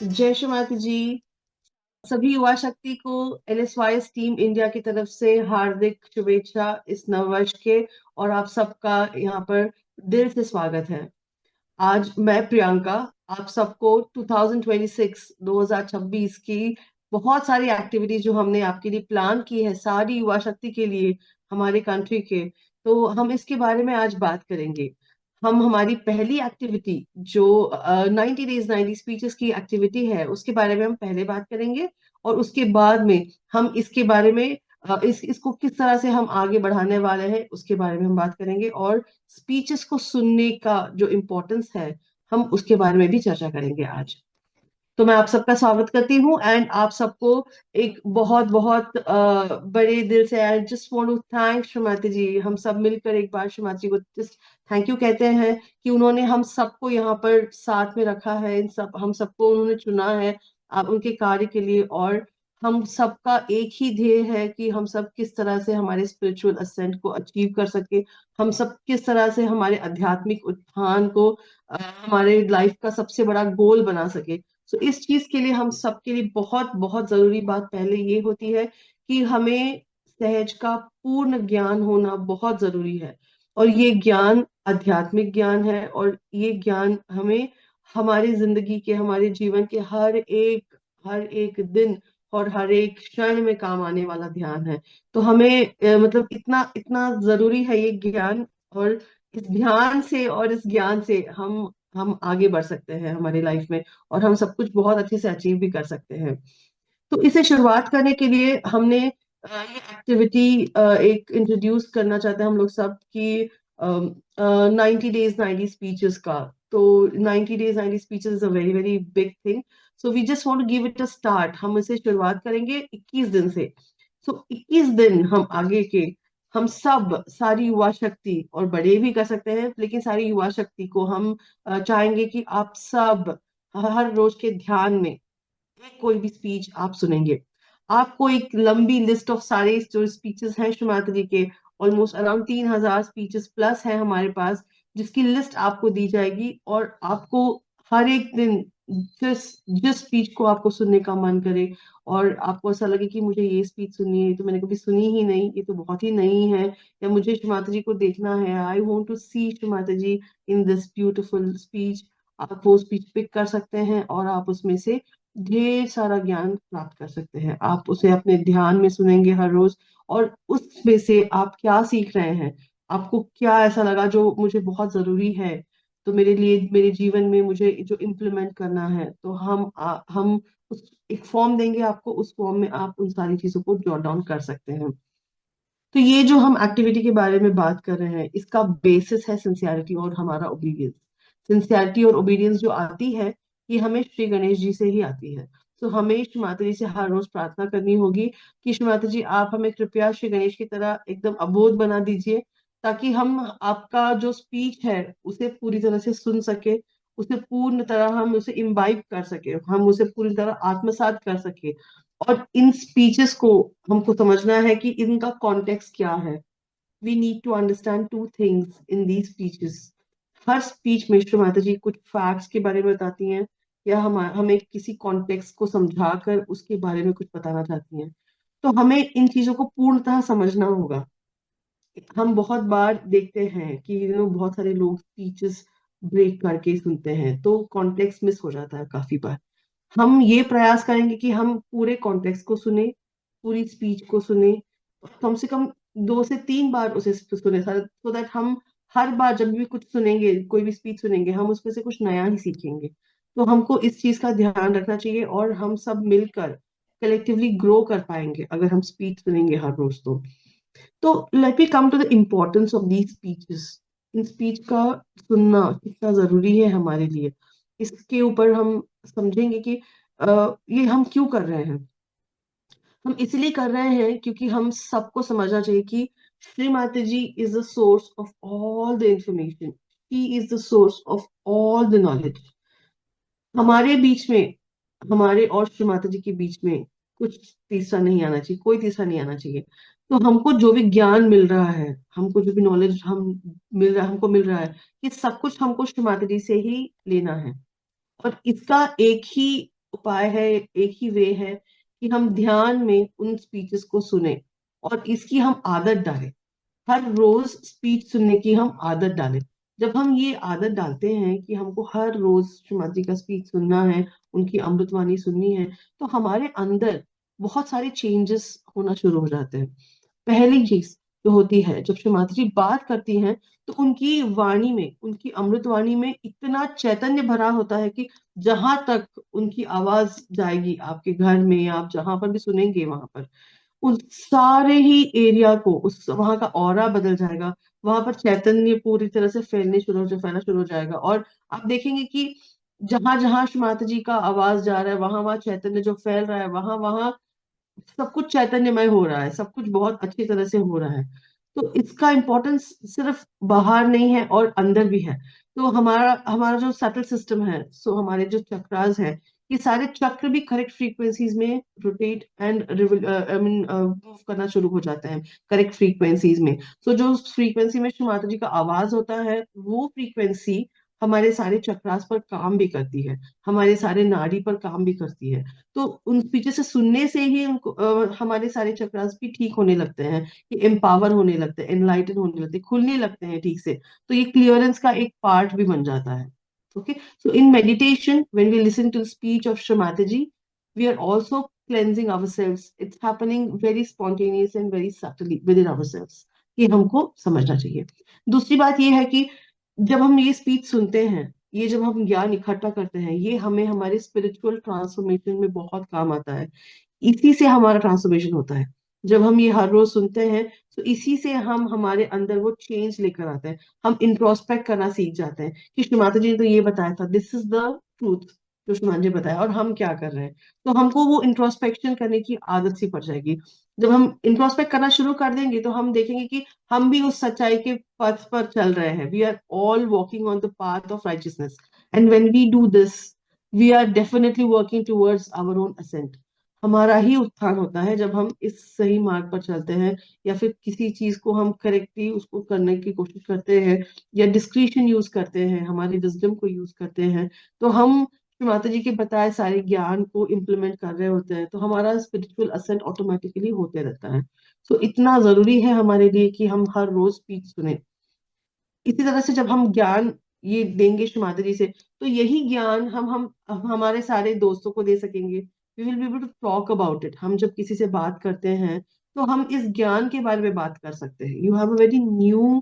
जय श्री माता जी। सभी युवा शक्ति को एनएसवाईएस टीम इंडिया की तरफ से हार्दिक शुभेच्छा इस नववर्ष के। और आप सबका यहाँ पर दिल से स्वागत है। आज मैं प्रियंका आप सबको 2026 की बहुत सारी एक्टिविटीज जो हमने आपके लिए प्लान की है, सारी युवा शक्ति के लिए, हमारे कंट्री के, तो हम इसके बारे में आज बात करेंगे। हम हमारी पहली एक्टिविटी जो 90 डेज 90 स्पीचेस की एक्टिविटी है, उसके बारे में हम पहले बात करेंगे। और उसके बाद में हम इसके बारे में इसको किस तरह से हम आगे बढ़ाने वाले हैं उसके बारे में हम बात करेंगे। और स्पीचेस को सुनने का जो इम्पोर्टेंस है, हम उसके बारे में भी चर्चा करेंगे आज। तो मैं आप सबका स्वागत करती हूँ एंड आप सबको एक बहुत बहुत बड़े दिल से I just want to thank Shrimati ji. हम सब मिलकर एक बार श्रीमती जी को जस्ट थैंक यू कहते हैं कि उन्होंने हम सबको यहाँ पर साथ में रखा है, इन सब हम सबको उन्होंने चुना है उनके कार्य के लिए। और हम सबका एक ही ध्येय है कि हम सब किस तरह से हमारे स्पिरिचुअल असेंट को अचीव कर सके, हम सब किस तरह से हमारे आध्यात्मिक उत्थान को हमारे लाइफ का सबसे बड़ा गोल बना सके। तो इस चीज के लिए हम सबके लिए बहुत बहुत जरूरी बात पहले ये होती है कि हमें सहज का पूर्ण ज्ञान होना बहुत जरूरी है। और ये ज्ञान आध्यात्मिक ज्ञान है, और ये ज्ञान हमें हमारी जिंदगी के, हमारे जीवन के हर एक दिन और हर एक क्षण में काम आने वाला ध्यान है। तो हमें मतलब इतना इतना जरूरी है ये ज्ञान। और इस ध्यान से और इस ज्ञान से हम आगे बढ़ सकते हैं हमारी लाइफ में, और हम सब कुछ बहुत अच्छे से अचीव भी कर सकते हैं। तो इसे शुरुआत करने के लिए हमने ये एक्टिविटी एक इंट्रोड्यूस करना चाहते हैं हम लोग सब कि 90 डेज 90 स्पीचेस का। तो 90 days 90 speeches is a very very big thing. So we just want to give it a start. हम इसे शुरुआत करेंगे 21 दिन से। सो 21 दिन हम आगे के, हम सब सारी युवा शक्ति, और बड़े भी कर सकते हैं, लेकिन सारी युवा शक्ति को हम चाहेंगे कि आप सब हर रोज के ध्यान में एक कोई भी स्पीच आप सुनेंगे। आपको एक लंबी लिस्ट ऑफ सारे जो स्पीचेस हैं श्रीमाता जी के, ऑलमोस्ट अराउंड 3,000 स्पीचेस प्लस है हमारे पास, जिसकी लिस्ट आपको दी जाएगी। और आपको हर एक दिन जिस जिस स्पीच को आपको सुनने का मन करे, और आपको ऐसा लगे कि मुझे ये स्पीच सुननी है, ये तो मैंने कभी सुनी ही नहीं, ये तो बहुत ही नई है, या मुझे श्रीमाता जी को देखना है, I want to see Shrimata ji in this beautiful speech, आप वो स्पीच पिक कर सकते हैं और आप उसमें से ढेर सारा ज्ञान प्राप्त कर सकते हैं। आप उसे अपने ध्यान में सुनेंगे हर रोज, और उसमें से आप क्या सीख रहे हैं, आपको क्या ऐसा लगा जो मुझे बहुत जरूरी है, तो मेरे लिए मेरे जीवन में मुझे जो इम्प्लीमेंट करना है, तो हम उस एक फॉर्म देंगे आपको, उस फॉर्म में आप उन सारी चीजों को जॉट डाउन कर सकते हैं। तो ये जो हम एक्टिविटी के बारे में बात कर रहे हैं, इसका बेसिस है सिंसियरिटी और हमारा ओबीडियंस। सिंसियरिटी और ओबीडियंस जो आती है, ये हमें श्री गणेश जी से ही आती है। तो हमें श्री माता जी से हर रोज प्रार्थना करनी होगी कि श्री माता जी आप हमें कृपया श्री गणेश की तरह एकदम अबोध बना दीजिए, ताकि हम आपका जो स्पीच है उसे पूरी तरह से सुन सके, उसे पूर्ण तरह हम उसे इम्बाइब कर सके, हम उसे पूरी तरह आत्मसात कर सके। और इन स्पीचेस को हमको समझना है कि इनका कॉन्टेक्स्ट क्या है। We need to understand two things in the speeches. हर स्पीच में श्री माता जी कुछ फैक्ट्स के बारे में बताती हैं, या हमें किसी कॉन्टेक्स्ट को समझाकर उसके बारे में कुछ बताना चाहती हैं। तो हमें इन चीजों को पूर्णतः समझना होगा। हम बहुत बार देखते हैं कि बहुत सारे लोग स्पीचेस ब्रेक करके सुनते हैं, तो कॉन्टेक्स्ट मिस हो जाता है काफी बार। हम ये प्रयास करेंगे कि हम पूरे कॉन्टेक्स्ट को सुने, पूरी स्पीच को सुने, और कम से कम 2 से 3 बार उसे सुने, सो दैट हम हर बार जब भी कुछ सुनेंगे, कोई भी स्पीच सुनेंगे, हम उसमें से कुछ नया ही सीखेंगे। तो हमको इस चीज का ध्यान रखना चाहिए, और हम सब मिलकर कलेक्टिवली ग्रो कर पाएंगे अगर हम स्पीच सुनेंगे हर रोज। तो let me come to the importance of these speeches. इन स्पीच का सुनना कितना जरूरी है हमारे लिए, इसके ऊपर हम समझेंगे कि ये हम क्यों कर रहे हैं। हम इसलिए कर रहे हैं क्योंकि हम सबको समझना चाहिए कि Shri Mata ji is the source of all the information, she is the source of all the knowledge. हमारे बीच में, हमारे और श्री माता जी के बीच में कुछ तीसरा नहीं आना चाहिए, कोई तीसरा नहीं आना चाहिए। तो हमको जो भी ज्ञान मिल रहा है, हमको जो भी नॉलेज हमको मिल रहा है, ये सब कुछ हमको श्री माता जी से ही लेना है। और इसका एक ही उपाय है, एक ही वे है कि हम ध्यान में उन स्पीचेस को सुने और इसकी हम आदत डालें। हर रोज स्पीच सुनने की हम आदत डालें। जब हम ये आदत डालते हैं कि हमको हर रोज श्रीमती जी का स्पीच सुनना है, उनकी अमृतवाणी सुननी है, तो हमारे अंदर बहुत सारे चेंजेस होना शुरू हो जाते हैं। पहली चीज जो होती है, जब श्रीमती जी बात करती हैं तो उनकी वाणी में, उनकी अमृतवाणी में इतना चैतन्य भरा होता है कि जहां तक उनकी आवाज जाएगी आपके घर में, आप जहां पर भी सुनेंगे वहां पर उस सारे ही एरिया को, उस वहां का ऑरा बदल जाएगा। वहां पर चैतन्य पूरी तरह से फैलना शुरू हो जाएगा। और आप देखेंगे कि जहां जहां माता जी का आवाज जा रहा है, वहां वहां चैतन्य जो फैल रहा है, वहां वहां सब कुछ चैतन्यमय हो रहा है, सब कुछ बहुत अच्छी तरह से हो रहा है। तो इसका इम्पोर्टेंस सिर्फ बाहर नहीं है और अंदर भी है। तो हमारा हमारा जो सटल सिस्टम है, सो हमारे जो चक्रास हैं, ये सारे चक्र भी करेक्ट फ्रीक्वेंसीज में rotate and I mean move करना शुरू हो जाते हैं करेक्ट फ्रीक्वेंसीज में। सो जो फ्रीक्वेंसी में श्री माता जी का आवाज होता है, वो फ्रीक्वेंसी हमारे सारे चक्रास पर काम भी करती है, हमारे सारे नाड़ी पर काम भी करती है। तो उन पीछे से सुनने से ही उनको हमारे सारे चक्रास भी ठीक होने लगते हैं, कि एम्पावर होने लगते हैं, एनलाइटन होने लगते हैं, खुलने लगते हैं ठीक से। तो ये क्लियरेंस का एक पार्ट भी बन जाता है। Okay, so in meditation when we listen to speech of Shri ji, we are also cleansing ourselves. It's happening very spontaneous and very subtly within ourselves. ये हमको समझना चाहिए। दूसरी बात ये है कि जब हम ये स्पीच सुनते हैं, ये जब हम ज्ञान इकट्ठा करते हैं, ये हमें हमारे स्पिरिचुअल ट्रांसफॉर्मेशन में बहुत काम आता है। इसी से हमारा ट्रांसफॉर्मेशन होता है। जब हम ये हर रोज सुनते हैं, तो इसी से हम हमारे अंदर वो चेंज लेकर आते हैं। हम इंट्रोस्पेक्ट करना सीख जाते हैं कि श्री माता जी ने तो ये बताया था, दिस इज द ट्रूथ जो श्री माता जी ने बताया, और हम क्या कर रहे हैं। तो हमको वो इंट्रोस्पेक्शन करने की आदत सी पड़ जाएगी। जब हम इंट्रोस्पेक्ट करना शुरू कर देंगे, तो हम देखेंगे कि हम भी उस सच्चाई के पथ पर चल रहे हैं। We are all walking on the path of righteousness, and when we do this, we are definitely working towards our own ascent. हमारा ही उत्थान होता है जब हम इस सही मार्ग पर चलते हैं, या फिर किसी चीज को हम करेक्टली उसको करने की कोशिश करते हैं, या डिस्क्रिशन यूज करते हैं, हमारी विजडम को यूज करते हैं। तो हम श्री माता जी के बताए सारे ज्ञान को इम्प्लीमेंट कर रहे होते हैं, तो हमारा स्पिरिचुअल असेंट ऑटोमेटिकली होते रहता है। सो इतना जरूरी है हमारे लिए कि हम हर रोज स्पीच सुने। इसी तरह से जब हम ज्ञान ये देंगे श्री माता जी से, तो यही ज्ञान हम हमारे सारे दोस्तों को दे सकेंगे। We will be able to talk about it. हम जब किसी से बात करते हैं, तो हम इस ज्ञान के बारे में बात कर सकते हैं। You have a very new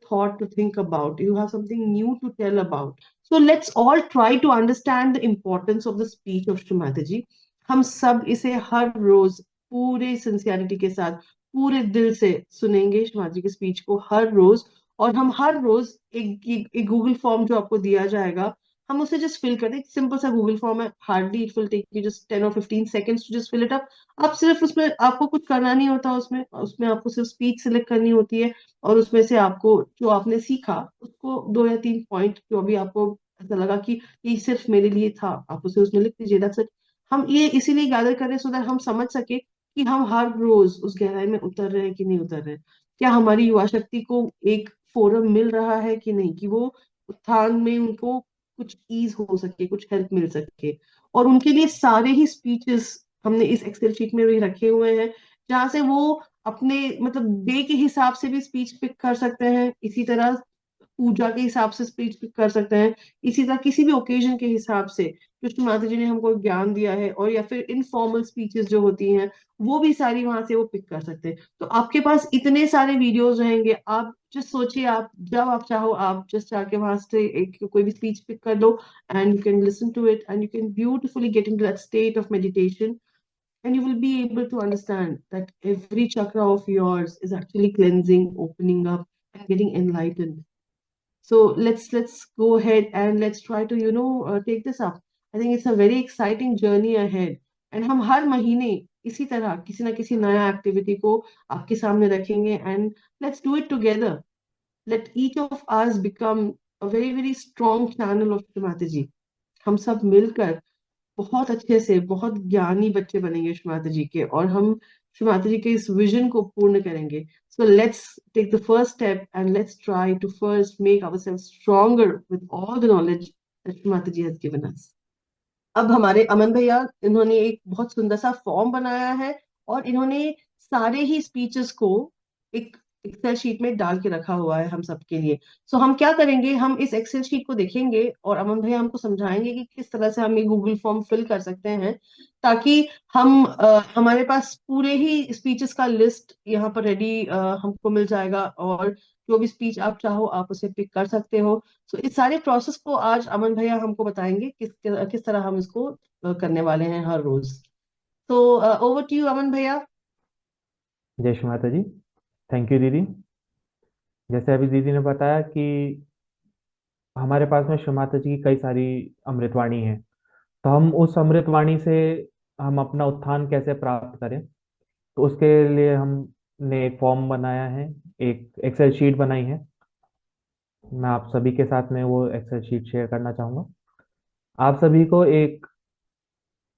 thought to think about, you have something new to tell about. So let's all try to understand the importance of the speech of Shri Mata ji. हम सब इसे हर रोज पूरे सिंसियरिटी के साथ, पूरे दिल से सुनेंगे श्री माता जी की स्पीच को हर रोज। और हम हर रोज एक गूगल फॉर्म जो आपको दिया जाएगा, हम उसे जस्ट फिल कर दें। सिंपल सा गूगल फॉर्म है, hardly it will take you just 10 or 15 seconds to just fill it up. आप सिर्फ उसमें, आपको कुछ करना नहीं होता, उसमें उसमें आपको सिर्फ स्पीच सिलेक्ट करनी होती है, और उसमें से आपको जो आपने सीखा उसको 2 या 3 पॉइंट जो अभी आपको ऐसा लगा कि ये सिर्फ मेरे लिए था, आप उसे उसमें लिख दीजिए। That's it. हम ये इसीलिए गैदर कर रहे हैं, सो दैट हम समझ सके कि हम हर रोज उस गहराई में उतर रहे हैं कि नहीं उतर रहे हैं। क्या हमारी युवा शक्ति को एक फोरम मिल रहा है कि नहीं, कि वो उत्थान में उनको कुछ ईज हो सके, कुछ हेल्प मिल सके। और उनके लिए सारे ही स्पीचेस हमने इस एक्सेल शीट में भी रखे हुए हैं, जहाँ से वो अपने मतलब डे के हिसाब से भी स्पीच पिक कर सकते हैं, इसी तरह पूजा के हिसाब से स्पीच पिक कर सकते हैं, इसी तरह किसी भी ओकेजन के हिसाब से कृष्ण माता जी ने हमको ज्ञान दिया है। और या फिर इनफॉर्मल स्पीचेस जो होती हैं, वो भी सारी वहां से वो पिक कर सकते हैं। तो आपके पास इतने सारे वीडियोस रहेंगे, आप जस्ट सोचिए, आप जब आप चाहो आप जस्ट जाके वहां से एक कोई भी स्पीच पिक कर लो, and you can listen to it, and you can beautifully get in to that state of meditation, and you will be able to understand that every chakra of yours is actually cleansing, opening up, and getting enlightened. So let's go ahead and let's try to take this up. I think it's a very exciting journey ahead, and हम हर महीने इसी तरह किसी ना किसी नया activity को आपके सामने रखेंगे, and let's do it together. Let each of us become a very very strong channel of Shrimati ji. हम सब मिलकर बहुत अच्छे से बहुत ज्ञानी बच्चे बनेंगे श्री माता जी के, और हम श्री माता जी के इस विजन को पूर्ण करेंगे। So let's take the first step and let's try to first make ourselves stronger with all the knowledge that Shri Mata ji has given us. अब हमारे अमन भैया, इन्होंने एक बहुत सुंदर सा फॉर्म बनाया है, और इन्होंने सारे ही स्पीचेस को एक एक्सेल शीट में डाल के रखा हुआ है हम सबके लिए। सो हम क्या करेंगे, हम इस एक्सेल शीट को देखेंगे और अमन भैया हमको समझाएंगे कि किस तरह से हम ये गूगल फॉर्म फिल कर सकते हैं, ताकि हम हमारे पास पूरे ही स्पीचेस का लिस्ट यहाँ पर रेडी हमको मिल जाएगा, और जो भी स्पीच आप चाहो आप उसे पिक कर सकते हो। सो इस सारे प्रोसेस को आज अमन भैया हमको बताएंगे किस किस तरह हम इसको करने वाले हैं हर रोज। तो ओवर टू यू अमन भैया। जय श्री माता जी। थैंक यू दीदी। जैसे अभी दीदी ने बताया कि हमारे पास में श्री माता जी की कई सारी अमृतवाणी है, तो हम उस अमृतवाणी से हम अपना उत्थान कैसे प्राप्त करें, तो उसके लिए हमने एक फॉर्म बनाया है, एक एक्सेल शीट बनाई है। मैं आप सभी के साथ में वो एक्सेल शीट शेयर करना चाहूँगा। आप सभी को एक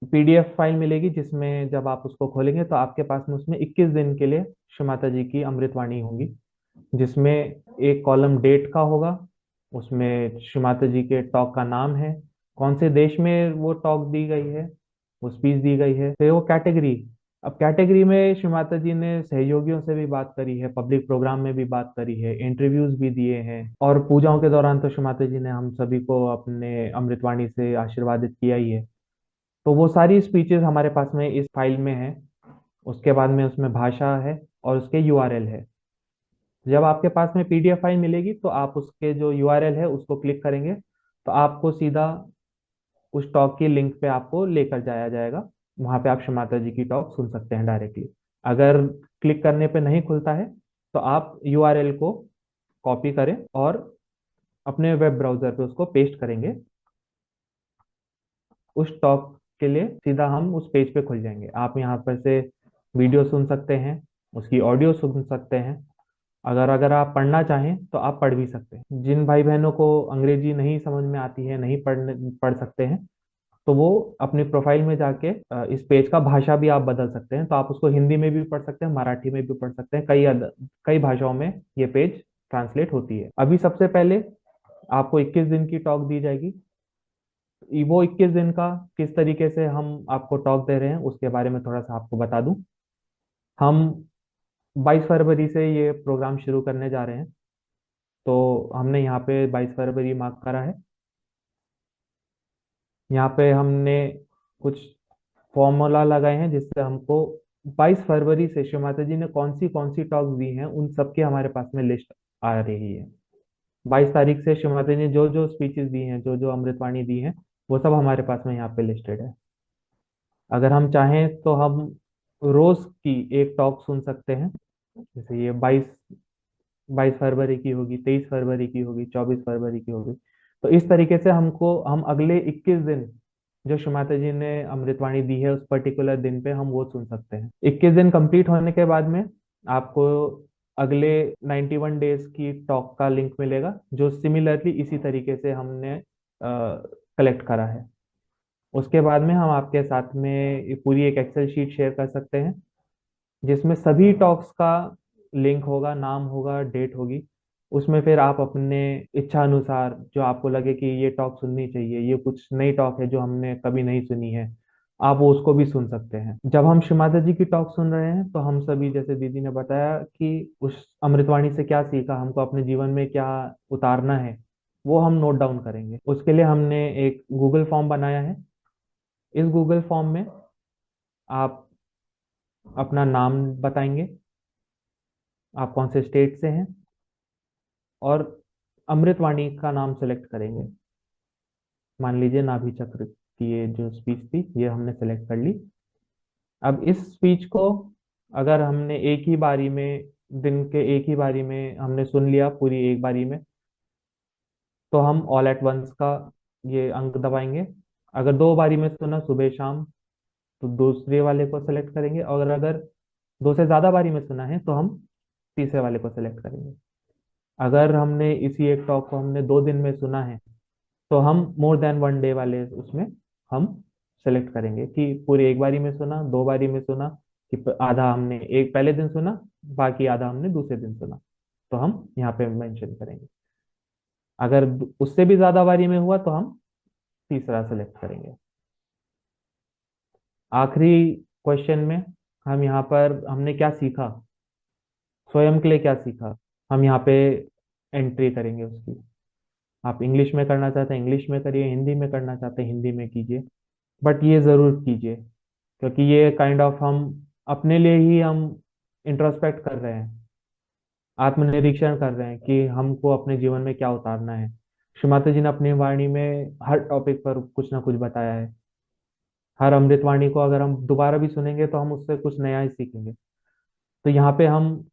पीडीएफ फाइल मिलेगी, जिसमें जब आप उसको खोलेंगे तो आपके पास में उसमें 21 दिन के लिए श्री माता जी की अमृतवाणी होंगी, जिसमें एक कॉलम डेट का होगा। उसमें श्री माता जी के टॉक का नाम है, कौन से देश में वो टॉक दी गई है, वो स्पीच दी गई है। फिर वो कैटेगरी, अब कैटेगरी में श्री माता जी ने सहयोगियों से भी बात करी है, पब्लिक प्रोग्राम में भी बात करी है, इंटरव्यूज भी दिए हैं, और पूजाओं के दौरान तो श्री माता जी ने हम सभी को अपने अमृतवाणी से आशीर्वादित किया ही है। तो वो सारी स्पीचेस हमारे पास में इस फाइल में है। उसके बाद में उसमें भाषा है और उसके यूआरएल है। जब आपके पास में पीडीएफ फाइल मिलेगी तो आप उसके जो यूआरएल है उसको क्लिक करेंगे, तो आपको सीधा उस टॉक की लिंक पे आपको लेकर जाया जाएगा। वहां पे आप श्री माता जी की टॉक सुन सकते हैं डायरेक्टली। अगर क्लिक करने पे नहीं खुलता है तो आप यूआरएल को कॉपी करें और अपने वेब ब्राउजर पे उसको पेस्ट करेंगे। उस टॉक के लिए सीधा हम उस पेज पे खुल जाएंगे। आप यहाँ पर से वीडियो सुन सकते हैं, उसकी ऑडियो सुन सकते हैं। अगर अगर आप पढ़ना चाहें तो आप पढ़ भी सकते हैं। जिन भाई बहनों को अंग्रेजी नहीं समझ में आती है, नहीं पढ़ सकते हैं, तो वो अपनी प्रोफाइल में जाके इस पेज का भाषा भी आप बदल सकते हैं। तो आप उसको हिंदी में भी पढ़ सकते हैं, मराठी में भी पढ़ सकते हैं, कई भाषाओं में ये पेज ट्रांसलेट होती है। अभी सबसे पहले आपको 21 दिन की टॉक दी जाएगी। वो 21 दिन का किस तरीके से हम आपको टॉक दे रहे हैं उसके बारे में थोड़ा सा आपको बता दूं। हम 22 फरवरी से ये प्रोग्राम शुरू करने जा रहे हैं। तो हमने यहाँ पे 22 फरवरी मार्क करा है। यहाँ पे हमने कुछ फॉर्मूला लगाए हैं, जिससे हमको 22 फरवरी से श्री माता जी ने कौन सी टॉक दी हैं उन सबकी हमारे पास में लिस्ट आ रही है। 22 तारीख से श्री माता जी ने जो जो स्पीचेस दी हैं, जो जो अमृतवाणी दी हैं, वो सब हमारे पास में यहाँ पे लिस्टेड है। अगर हम चाहें तो हम रोज की एक टॉक सुन सकते हैं। जैसे ये 22 फरवरी की होगी, 23 फरवरी की होगी, 24 फरवरी की होगी। तो इस तरीके से हम अगले 21 दिन जो श्री माता जी ने अमृतवाणी दी है उस पर्टिकुलर दिन पे हम वो सुन सकते हैं। 21 दिन कंप्लीट होने के बाद में आपको अगले 91 डेज की टॉक का लिंक मिलेगा, जो सिमिलरली इसी तरीके से हमने कलेक्ट करा है। उसके बाद में हम आपके साथ में ये पूरी एक एक्सेल शीट शेयर कर सकते हैं, जिसमें सभी टॉक्स का लिंक होगा, नाम होगा, डेट होगी। उसमें फिर आप अपने इच्छा अनुसार जो आपको लगे कि ये टॉक सुननी चाहिए, ये कुछ नई टॉक है जो हमने कभी नहीं सुनी है, आप वो उसको भी सुन सकते हैं। जब हम श्री माता जी की टॉक सुन रहे हैं तो हम सभी, जैसे दीदी ने बताया कि उस अमृतवाणी से क्या सीखा, हमको अपने जीवन में क्या उतारना है, वो हम नोट डाउन करेंगे। उसके लिए हमने एक गूगल फॉर्म बनाया है। इस गूगल फॉर्म में आप अपना नाम बताएंगे, आप कौन से स्टेट से हैं, और अमृतवाणी का नाम सेलेक्ट करेंगे। मान लीजिए नाभि चक्र की ये जो स्पीच थी ये हमने सेलेक्ट कर ली। अब इस स्पीच को अगर हमने एक ही बारी में, दिन के एक ही बारी में हमने सुन लिया पूरी एक बारी में, तो हम ऑल एट वंस का ये अंक दबाएंगे। अगर दो बारी में सुना सुबह शाम तो दूसरे वाले को सेलेक्ट करेंगे, और अगर दो से ज्यादा बारी में सुना है तो हम तीसरे वाले को सेलेक्ट करेंगे। अगर हमने इसी एक टॉक को हमने 2 दिन में सुना है तो हम मोर देन 1 डे वाले उसमें हम सेलेक्ट करेंगे कि पूरी एक बारी में सुना, 2 बारी में सुना, कि आधा हमने एक पहले दिन सुना, बाकी आधा हमने दूसरे दिन सुना, तो हम यहाँ पे मेंशन करेंगे। अगर उससे भी ज्यादा बारी में हुआ तो हम तीसरा सेलेक्ट करेंगे। आखिरी क्वेश्चन में हम यहाँ पर हमने क्या सीखा, स्वयं के लिए क्या सीखा, हम यहाँ पे एंट्री करेंगे उसकी। आप इंग्लिश में करना चाहते हैं इंग्लिश में करिए, हिंदी में करना चाहते हैं हिंदी में कीजिए, बट ये ज़रूर कीजिए, क्योंकि ये काइंड ऑफ हम अपने लिए ही हम इंट्रोस्पेक्ट कर रहे हैं, आत्मनिरीक्षण कर रहे हैं कि हमको अपने जीवन में क्या उतारना है। श्री माता जी ने अपनी वाणी में हर टॉपिक पर कुछ ना कुछ बताया है। हर अमृतवाणी को अगर हम दोबारा भी सुनेंगे तो हम उससे कुछ नया ही सीखेंगे। तो यहाँ पे हम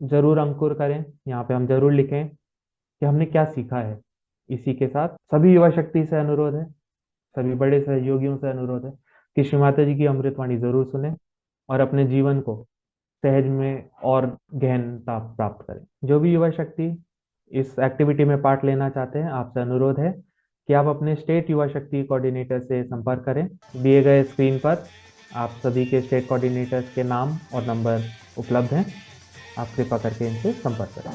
जरूर अंकुर करें, यहाँ पे हम जरूर लिखें कि हमने क्या सीखा है। इसी के साथ सभी युवा शक्ति से अनुरोध है, सभी बड़े सहयोगियों से अनुरोध है कि श्री माता जी की अमृतवाणी जरूर सुने और अपने जीवन को सहज में और गहनता प्राप्त करें। जो भी युवा शक्ति इस एक्टिविटी में पार्ट लेना चाहते हैं, आपसे अनुरोध है कि आप अपने स्टेट युवा शक्ति कोऑर्डिनेटर से संपर्क करें। दिए गए स्क्रीन पर आप सभी के स्टेट कोऑर्डिनेटर्स के नाम और नंबर उपलब्ध हैं, आप कृपा करके इनसे संपर्क करें।